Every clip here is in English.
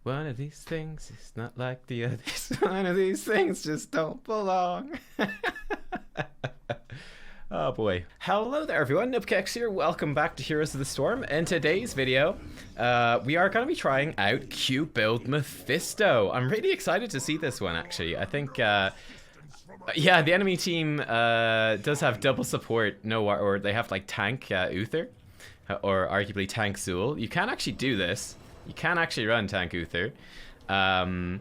One of these things is not like the others. One of these things just don't belong. Oh boy. Hello there everyone, Nubkeks here. Welcome back to Heroes of the Storm. In today's video, we are going to be trying out Q build Mephisto. I'm really excited to see this one actually. I think, yeah, the enemy team does have double support, or they have like tank Uther, or arguably tank Zool. You can actually do this. You can actually run tank Uther. I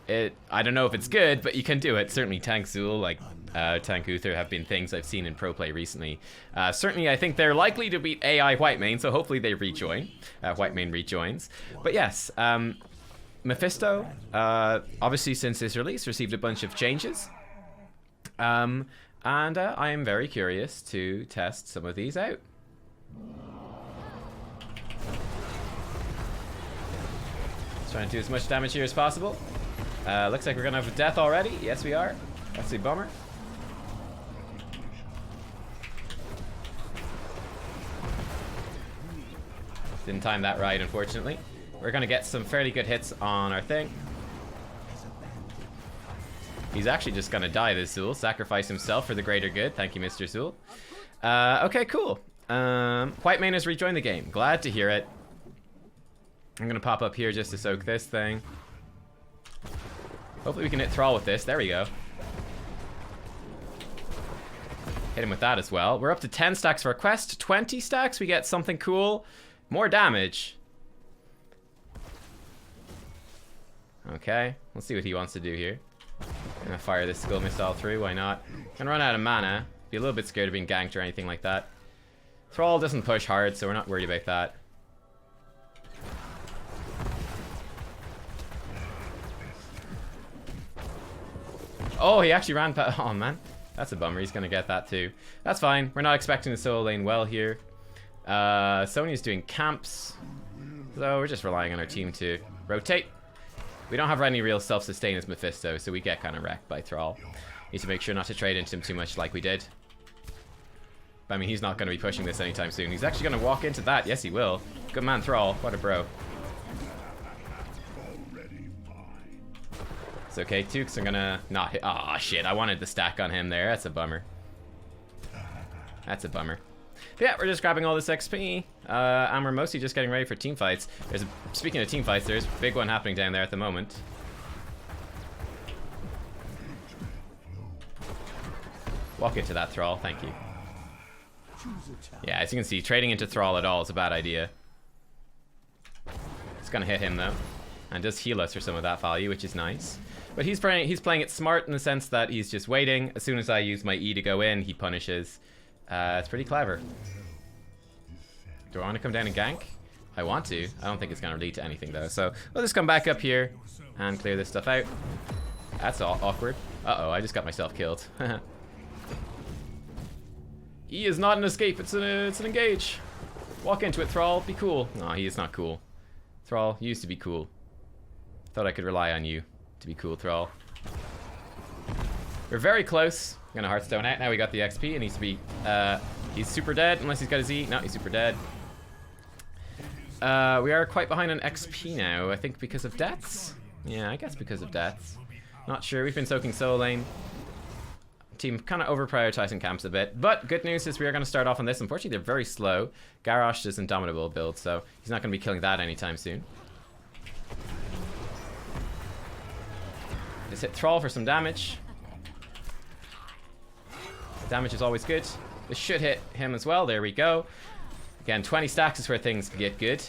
don't know if it's good, but you can do it. Certainly tank Zool, like tank Uther have been things I've seen in pro play recently. Certainly I think they're likely to beat AI Whitemane, so hopefully they rejoin. Whitemane rejoins. But yes, Mephisto, obviously since his release, received a bunch of changes. And I am very curious to test some of these out. Trying to do as much damage here as possible. Looks like we're gonna have a death already. Yes, we are. That's a bummer. Didn't time that right, unfortunately. We're gonna get some fairly good hits on our thing. He's actually just gonna die, this Zool. Sacrifice himself for the greater good. Thank you, Mr. Zool. Okay, cool. Whitemane has rejoined the game. Glad to hear it. I'm gonna pop up here just to soak this thing. Hopefully we can hit Thrall with this. There we go. Hit him with that as well. We're up to 10 stacks for a quest. 20 stacks, we get something cool. More damage. Okay, let's see what he wants to do here. I'm gonna fire this skill missile through, why not? Gonna run out of mana. Be a little bit scared of being ganked or anything like that. Thrall doesn't push hard, so we're not worried about that. Oh, he actually ran past. Oh man, that's a bummer. He's gonna get that too. That's fine. We're not expecting the solo lane well here. Sonya's doing camps, so we're just relying on our team to rotate. We don't have any real self-sustain as Mephisto, so we get kind of wrecked by Thrall. Need to make sure not to trade into him too much like we did. But I mean, he's not going to be pushing this anytime soon. He's actually going to walk into that. Yes, he will. Good man, Thrall. What a bro. It's okay, Tukes. I'm gonna not hit. Aw, shit. I wanted the stack on him there. That's a bummer. That's a bummer. But yeah, we're just grabbing all this XP. And we're mostly just getting ready for team fights. Speaking of team fights, there's a big one happening down there at the moment. Walk into that Thrall. Thank you. Yeah, as you can see, trading into Thrall at all is a bad idea. It's gonna hit him though. And does heal us for some of that value, which is nice. But he's playing it smart in the sense that he's just waiting. As soon as I use my E to go in, he punishes. It's pretty clever. Do I want to come down and gank? I want to. I don't think it's going to lead to anything though. So we'll just come back up here and clear this stuff out. That's all awkward. Uh-oh, I just got myself killed. E is not an escape, it's an engage. Walk into it, Thrall. Be cool. No, he is not cool. Thrall, you used to be cool. Thought I could rely on you to be cool, Thrall. We're very close. I'm gonna Hearthstone out. Now we got the XP. It needs to be, he's super dead unless he's got his E. No, he's super dead. We are quite behind on XP now, I think because of deaths. Yeah, I guess because of deaths. Not sure, we've been soaking solo lane. Team kind of over prioritizing camps a bit. But good news is we are gonna start off on this. Unfortunately, they're very slow. Garrosh is Indomitable build, so he's not gonna be killing that anytime soon. Just hit Thrall for some damage. Damage is always good. This should hit him as well. There we go. Again, 20 stacks is where things get good.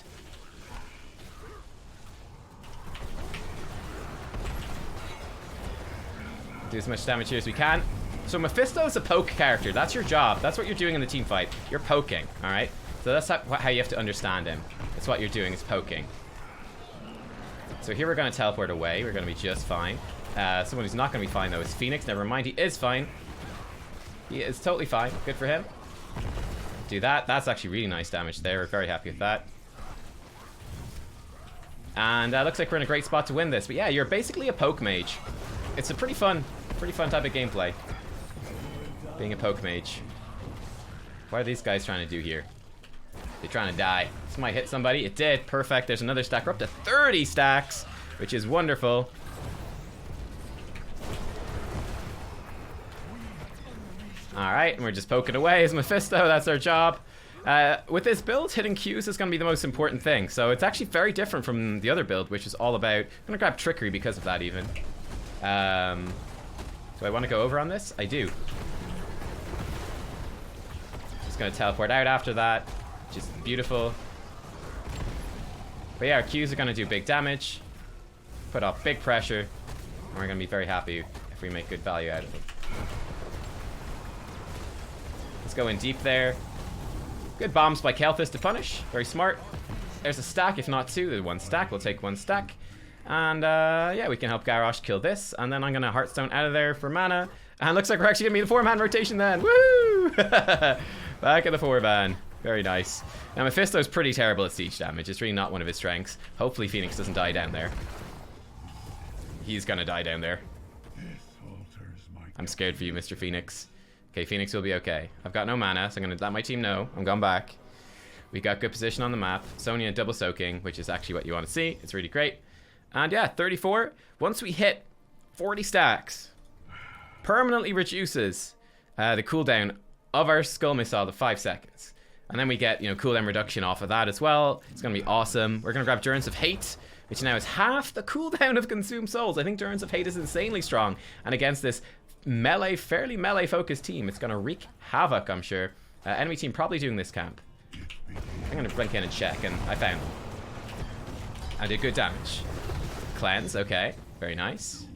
Do as much damage here as we can. So Mephisto is a poke character. That's your job. That's what you're doing in the team fight. You're poking, all right? So that's how you have to understand him. That's what you're doing is poking. So here we're going to teleport away. We're going to be just fine. Someone who's not going to be fine, though, is Phoenix. Never mind, he is fine. He is totally fine. Good for him. Do that. That's actually really nice damage there. We're very happy with that. And looks like we're in a great spot to win this. But yeah, you're basically a poke mage. It's a pretty fun type of gameplay. Being a poke mage. What are these guys trying to do here? They're trying to die. This might hit somebody. It did. Perfect. There's another stack. We're up to 30 stacks, which is wonderful. Alright, and we're just poking away as Mephisto. That's our job. With this build, hitting Qs is going to be the most important thing. So it's actually very different from the other build, which is all about... I'm going to grab Trickery because of that, even. Do I want to go over on this? I do. Just going to teleport out after that. Just beautiful. But yeah, our Qs are going to do big damage. Put off big pressure. And we're going to be very happy if we make good value out of them. Let's go in deep there. Good bombs by Kelthus to punish. Very smart. There's a stack, if not two. There's one stack. We'll take one stack. And yeah, we can help Garrosh kill this. And then I'm going to Heartstone out of there for mana. And looks like we're actually going to be the 4-man rotation then. Woo! Back at the 4-man. Very nice. Now, Mephisto's pretty terrible at siege damage. It's really not one of his strengths. Hopefully Phoenix doesn't die down there. He's going to die down there. I'm scared for you, Mr. Phoenix. Okay, Phoenix will be okay. I've got no mana, so I'm going to let my team know. I'm going back. We got good position on the map. Sonya double soaking, which is actually what you want to see. It's really great. And yeah, 34. Once we hit 40 stacks, permanently reduces the cooldown of our Skull Missile to 5 seconds. And then we get, you know, cooldown reduction off of that as well. It's going to be awesome. We're going to grab Durance of Hate, which now is half the cooldown of Consume Souls. I think Durance of Hate is insanely strong. And against this melee, fairly melee focused team, it's going to wreak havoc, I'm sure. Enemy team probably doing this camp. I'm going to blink in and check, and I found them. I did good damage. Cleanse, okay. Very nice.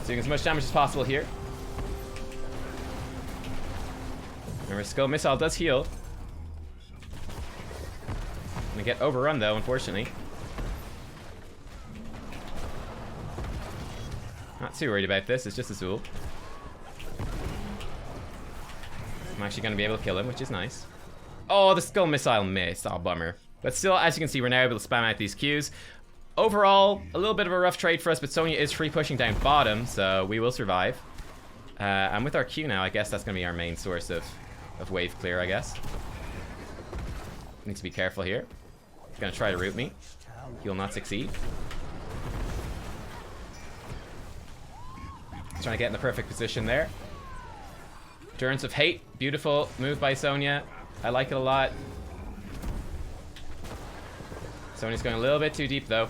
Doing as much damage as possible here. Remember, Skull Missile does heal. Gonna get overrun though, unfortunately. Not too worried about this, it's just Azul. I'm actually gonna be able to kill him, which is nice. Oh, the Skull Missile missed. Oh, bummer. But still, as you can see, we're now able to spam out these Qs. Overall, a little bit of a rough trade for us, but Sonya is free pushing down bottom, so we will survive. And with our Q now, I guess that's going to be our main source of wave clear, I guess. Need to be careful here. He's going to try to root me. He will not succeed. Trying to get in the perfect position there. Durance of Hate. Beautiful move by Sonya. I like it a lot. Sonya's going a little bit too deep, though.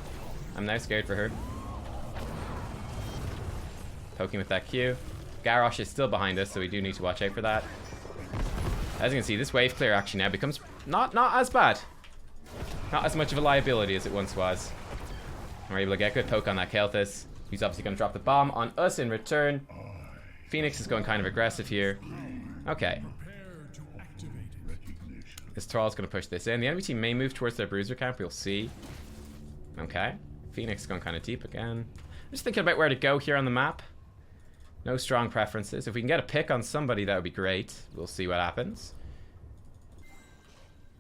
I'm now scared for her. Poking with that Q. Garrosh is still behind us, so we do need to watch out for that. As you can see, this wave clear actually now becomes not as bad. Not as much of a liability as it once was. And we're able to get good poke on that Kelthus. He's obviously going to drop the bomb on us in return. Phoenix is going kind of aggressive here. Okay. This Thrall's going to push this in. The enemy team may move towards their bruiser camp. We'll see. Okay. Phoenix is going kind of deep again. I'm just thinking about where to go here on the map. No strong preferences. If we can get a pick on somebody, that would be great. We'll see what happens.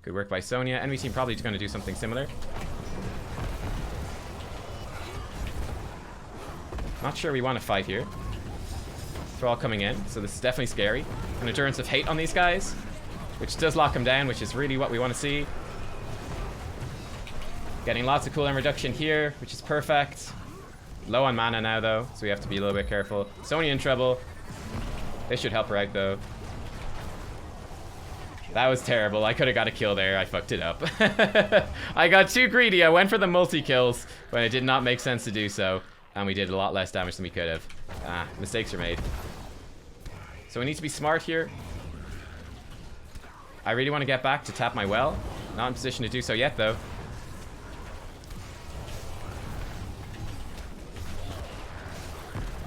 Good work by Sonya. Enemy team probably going to do something similar. Not sure we want to fight here. Thrall coming in, so this is definitely scary. An Endurance of Hate on these guys, which does lock them down, which is really what we want to see. Getting lots of cooldown reduction here, which is perfect. Low on mana now, though, so we have to be a little bit careful. Sonya in trouble. They should help her out, though. That was terrible. I could have got a kill there. I fucked it up. I got too greedy. I went for the multi-kills when it did not make sense to do so. And we did a lot less damage than we could have. Ah, mistakes are made. So we need to be smart here. I really want to get back to tap my well. Not in position to do so yet, though.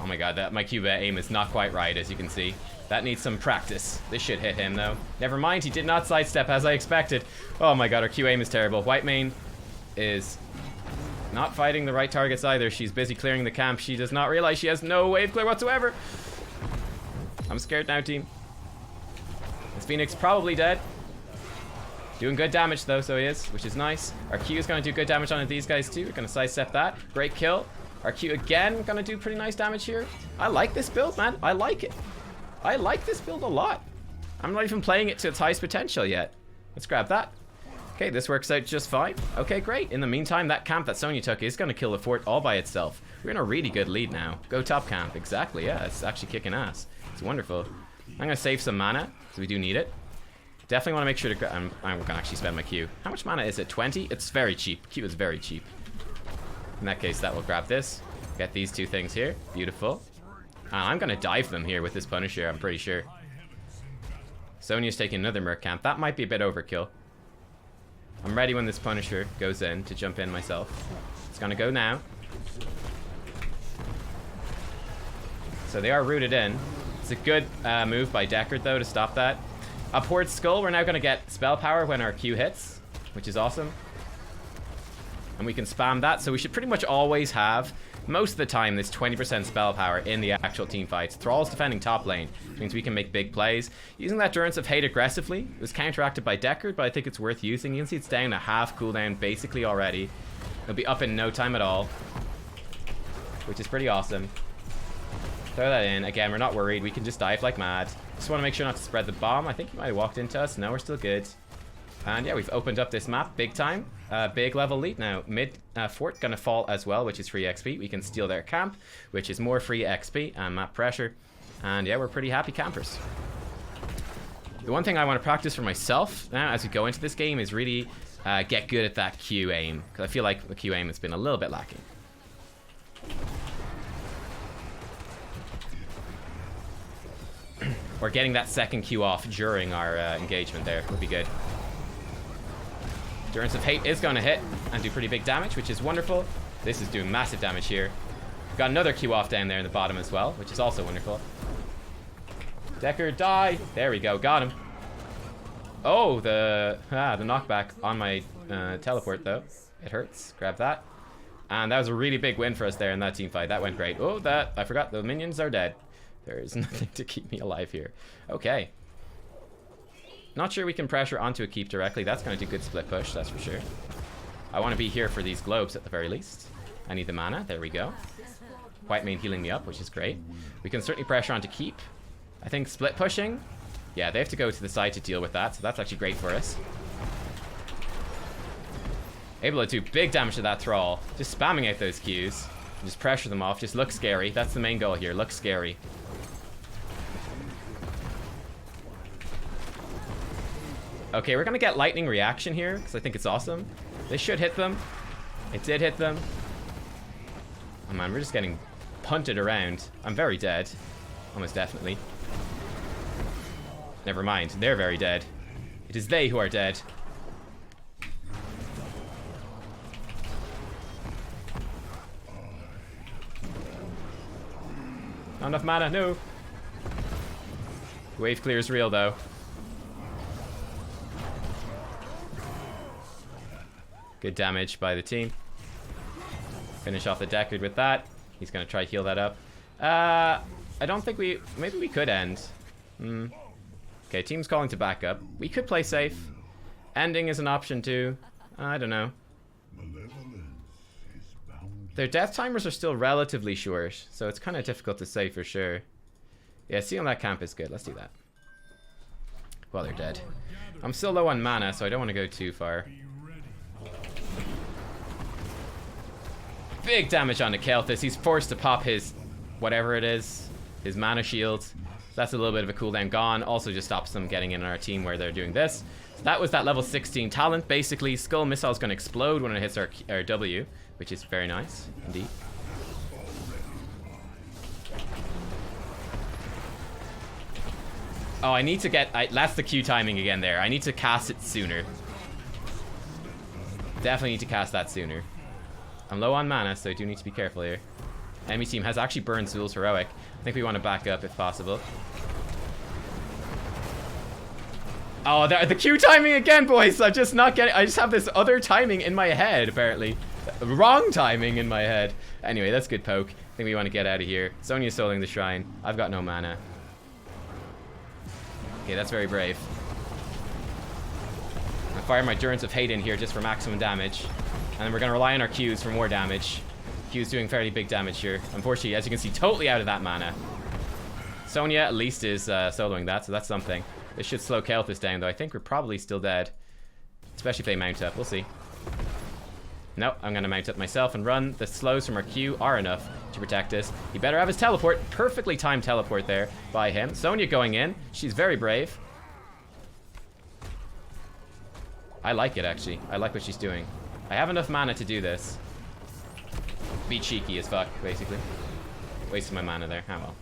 Oh my god, my Cuba aim is not quite right, as you can see. That needs some practice. This should hit him, though. Never mind, he did not sidestep as I expected. Oh my god, our Q aim is terrible. White Mane is not fighting the right targets either. She's busy clearing the camp. She does not realize she has no wave clear whatsoever. I'm scared now, team. This Phoenix probably dead. Doing good damage, though, so he is, which is nice. Our Q is going to do good damage on these guys, too. We're going to sidestep that. Great kill. Our Q again going to do pretty nice damage here. I like this build, man. I like it. I like this build a lot. I'm not even playing it to its highest potential yet. Let's grab that. Okay, this works out just fine. Okay, great. In the meantime, that camp that Sonya took is going to kill the fort all by itself. We're in a really good lead now. Go top camp. Exactly, yeah. It's actually kicking ass. It's wonderful. I'm going to save some mana, because we do need it. Definitely want to make sure to... I'm going to actually spend my Q. How much mana is it? 20? It's very cheap. Q is very cheap. In that case, that will grab this. Get these two things here. Beautiful. I'm going to dive them here with this Punisher, I'm pretty sure. Sonya's taking another Merc camp. That might be a bit overkill. I'm ready when this Punisher goes in to jump in myself. It's going to go now. So they are rooted in. It's a good move by Deckard, though, to stop that. Upward Skull, we're now going to get spell power when our Q hits, which is awesome. And we can spam that, so we should pretty much always have, most of the time, this 20% spell power in the actual team fights. Thrall's defending top lane, which means we can make big plays. Using that Durance of Hate aggressively was counteracted by Deckard, but I think it's worth using. You can see it's down to half cooldown basically already. It'll be up in no time at all, which is pretty awesome. Throw that in. Again, we're not worried. We can just dive like mad. Just want to make sure not to spread the bomb. I think he might have walked into us. No, we're still good. And yeah, we've opened up this map big time. Big level lead now. Mid fort gonna fall as well, which is free XP. We can steal their camp, which is more free XP and map pressure. And yeah, we're pretty happy campers. The one thing I want to practice for myself now as we go into this game is really get good at that Q aim, because I feel like the Q aim has been a little bit lacking. Or getting that second Q off during our engagement there would be good. Durance of Hate is going to hit and do pretty big damage, which is wonderful. This is doing massive damage here. Got another Q off down there in the bottom as well, which is also wonderful. Deckard, die! There we go, got him. Oh, the knockback on my teleport, though. It hurts. Grab that. And that was a really big win for us there in that team fight. That went great. Oh, I forgot, the minions are dead. There is nothing to keep me alive here. Okay. Not sure we can pressure onto a keep directly. That's going to do good split push, that's for sure. I want to be here for these globes at the very least. I need the mana. There we go. White mane healing me up, which is great. We can certainly pressure onto keep. I think split pushing. Yeah, they have to go to the side to deal with that, so that's actually great for us. Able to do big damage to that Thrall. Just spamming out those Qs. Just pressure them off. Just look scary. That's the main goal here. Look scary. Okay, we're going to get lightning reaction here, because I think it's awesome. This should hit them. It did hit them. Oh man, we're just getting punted around. I'm very dead. Almost definitely. Never mind, they're very dead. It is they who are dead. Not enough mana, no. Wave clear is real though. Good damage by the team. Finish off the Deckard with that. He's going to try heal that up. I don't think we... Maybe we could end. Okay, team's calling to back up. We could play safe. Ending is an option too. I don't know. Their death timers are still relatively short, so it's kind of difficult to say for sure. Yeah, sealing that camp is good. Let's do that. Well, they're dead. I'm still low on mana, so I don't want to go too far. Big damage onto Kelthus. He's forced to pop his whatever it is, his mana shield. That's a little bit of a cooldown gone. Also just stops them getting in our team where they're doing this. So that was that level 16 talent. Basically, Skull Missile is going to explode when it hits our W, which is very nice indeed. Oh, I need to get... that's the Q timing again there. I need to cast it sooner. Definitely need to cast that sooner. I'm low on mana, so I do need to be careful here. Enemy team has actually burned Zul's Heroic. I think we want to back up if possible. Oh, the Q timing again, boys! I'm just not getting... I just have this other timing in my head, apparently. Wrong timing in my head. Anyway, that's good poke. I think we want to get out of here. Sonya's soloing the shrine. I've got no mana. Okay, that's very brave. I fire my Durance of Hate in here just for maximum damage. And then we're going to rely on our Qs for more damage. Q's doing fairly big damage here. Unfortunately, as you can see, totally out of that mana. Sonya at least is soloing that, so that's something. This should slow Kael'thas down, though. I think we're probably still dead. Especially if they mount up. We'll see. Nope, I'm going to mount up myself and run. The slows from our Q are enough to protect us. He better have his teleport. Perfectly timed teleport there by him. Sonya going in. She's very brave. I like it, actually. I like what she's doing. I have enough mana to do this. Be cheeky as fuck, basically. Wasting my mana there. Oh well.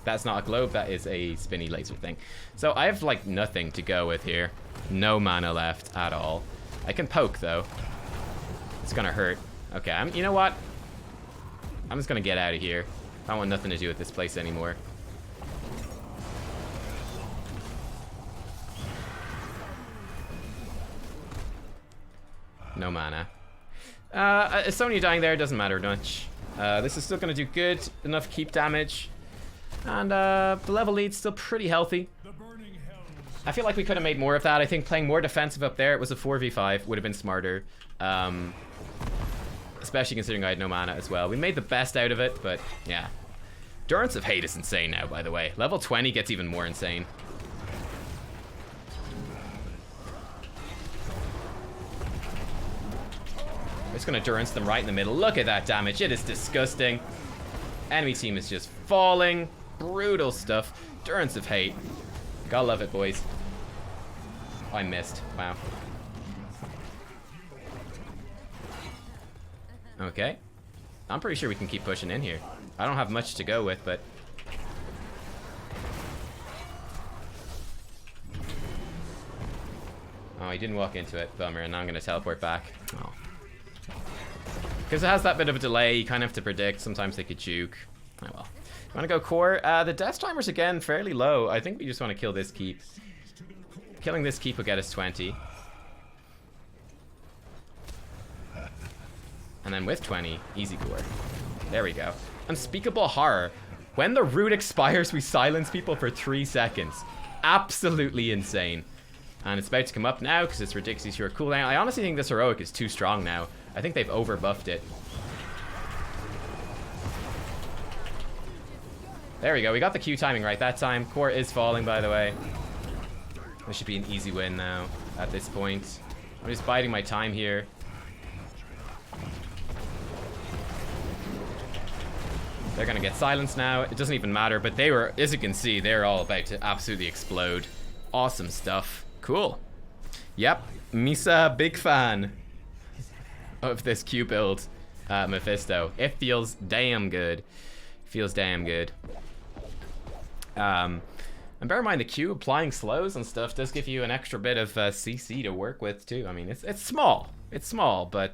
That's not a globe. That is a spinny laser thing. So I have, like, nothing to go with here. No mana left at all. I can poke, though. It's gonna hurt. Okay, you know what? I'm just gonna get out of here. I want nothing to do with this place anymore. No mana. Sonya dying there doesn't matter much. This is still gonna do good enough keep damage. And the level lead's still pretty healthy. I feel like we could have made more of that. I think playing more defensive up there, it was a 4v5, would have been smarter. Especially considering I had no mana as well. We made the best out of it, but yeah. Durance of Hate is insane now, by the way. Level 20 gets even more insane. I'm just gonna Durance them right in the middle. Look at that damage. It is disgusting. Enemy team is just falling. Brutal stuff. Durance of Hate. Gotta love it, boys. Oh, I missed. Wow. Okay. I'm pretty sure we can keep pushing in here. I don't have much to go with, but... Oh, he didn't walk into it. Bummer. And now I'm going to teleport back. Oh. Because it has that bit of a delay. You kind of have to predict. Sometimes they could juke. Oh, well. You want to go core? The death timer's, again, fairly low. I think we just want to kill this keep. Killing this keep will get us 20. And then with 20, easy core. There we go. Unspeakable horror. When the root expires, we silence people for 3 seconds. Absolutely insane. And it's about to come up now because it's ridiculously short cooldown. I honestly think this heroic is too strong now. I think they've over buffed it. There we go. We got the Q timing right that time. Core is falling, by the way. This should be an easy win now at this point. I'm just biding my time here. They're gonna get silenced now. It doesn't even matter, but they were, as you can see, they're all about to absolutely explode. Awesome stuff. Cool. Yep, Misa, big fan of this Q build, Mephisto. It feels damn good. Feels damn good. And bear in mind, the Q applying slows and stuff does give you an extra bit of CC to work with too. I mean, it's small. It's small, but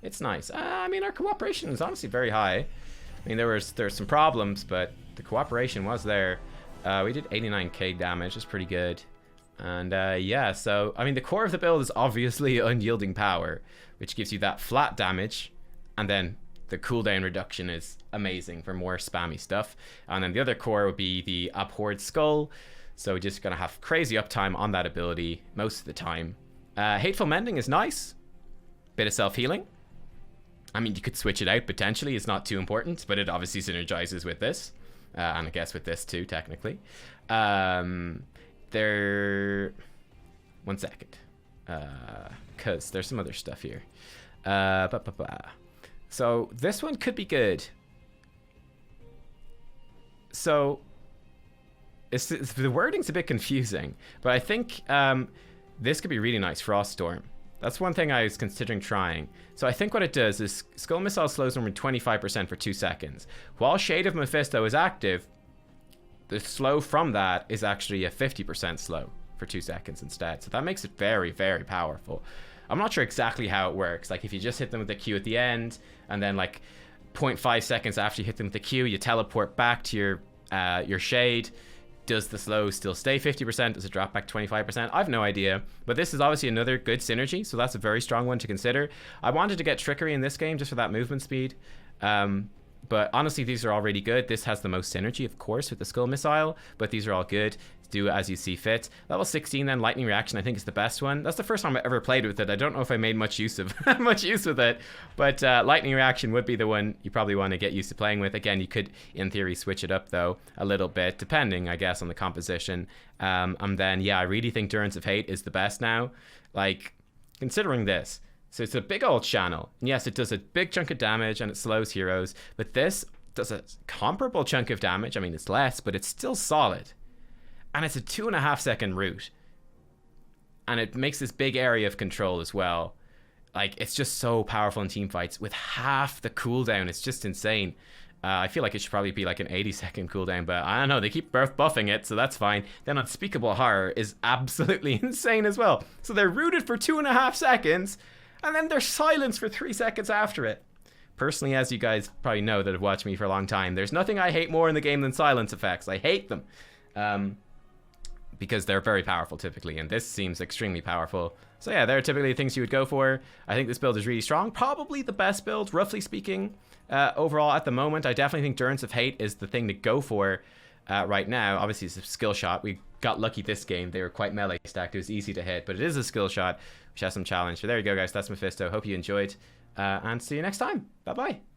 it's nice. I mean, our cooperation is honestly very high. I mean, there's some problems, but the cooperation was there. We did 89k damage. That's pretty good. And yeah, so I mean, the core of the build is obviously unyielding power, which gives you that flat damage, and then the cooldown reduction is amazing for more spammy stuff. And then the other core would be the abhorred skull, so we're just gonna have crazy uptime on that ability most of the time. Hateful mending is nice, bit of self-healing. I mean, you could switch it out potentially. It's not too important, but it obviously synergizes with this, and I guess with this too, technically. One second, because there's some other stuff here. So this one could be good. So the wording's a bit confusing, but I think this could be really nice. Froststorm. That's one thing I was considering trying. So I think what it does is Skull Missile slows them 25% for 2 seconds. While Shade of Mephisto is active, the slow from that is actually a 50% slow for 2 seconds instead. So that makes it very, very powerful. I'm not sure exactly how it works. Like if you just hit them with the Q at the end, and then like 0.5 seconds after you hit them with the Q, you teleport back to your Shade. Does the slow still stay 50%? Does it drop back 25%? I have no idea. But this is obviously another good synergy, so that's a very strong one to consider. I wanted to get Trickery in this game just for that movement speed. But honestly, these are all really good. This has the most synergy, of course, with the Skull Missile, but these are all good. do as you see fit. Level 16 then, lightning reaction I think is the best one. That's the first time I ever played with it. I don't know if I made much use of with it, but lightning reaction would be the one you probably want to get used to playing with. Again, you could in theory switch it up though a little bit depending I guess on the composition. And then yeah, I really think Durance of Hate is the best now. Like, considering this, so it's a big old channel, and yes, it does a big chunk of damage and it slows heroes, but this does a comparable chunk of damage. I mean, it's less, but it's still solid, and it's a 2.5 second route, and it makes this big area of control as well. Like, it's just so powerful in team fights with half the cooldown. It's just insane. I feel like it should probably be like an 80-second cooldown, but I don't know. They keep buffing it, so that's fine. Then Unspeakable Horror is absolutely insane as well. So they're rooted for 2.5 seconds, and then they're silenced for 3 seconds after it. Personally, as you guys probably know that have watched me for a long time, there's nothing I hate more in the game than silence effects. I hate them. Because they're very powerful typically, and this seems extremely powerful. So yeah, they're typically things you would go for. I think this build is really strong. Probably the best build, roughly speaking, overall at the moment. I definitely think Durance of Hate is the thing to go for right now. Obviously, it's a skill shot. We got lucky this game. They were quite melee stacked. It was easy to hit, but it is a skill shot, which has some challenge. So there you go, guys. That's Mephisto. Hope you enjoyed, and see you next time. Bye-bye.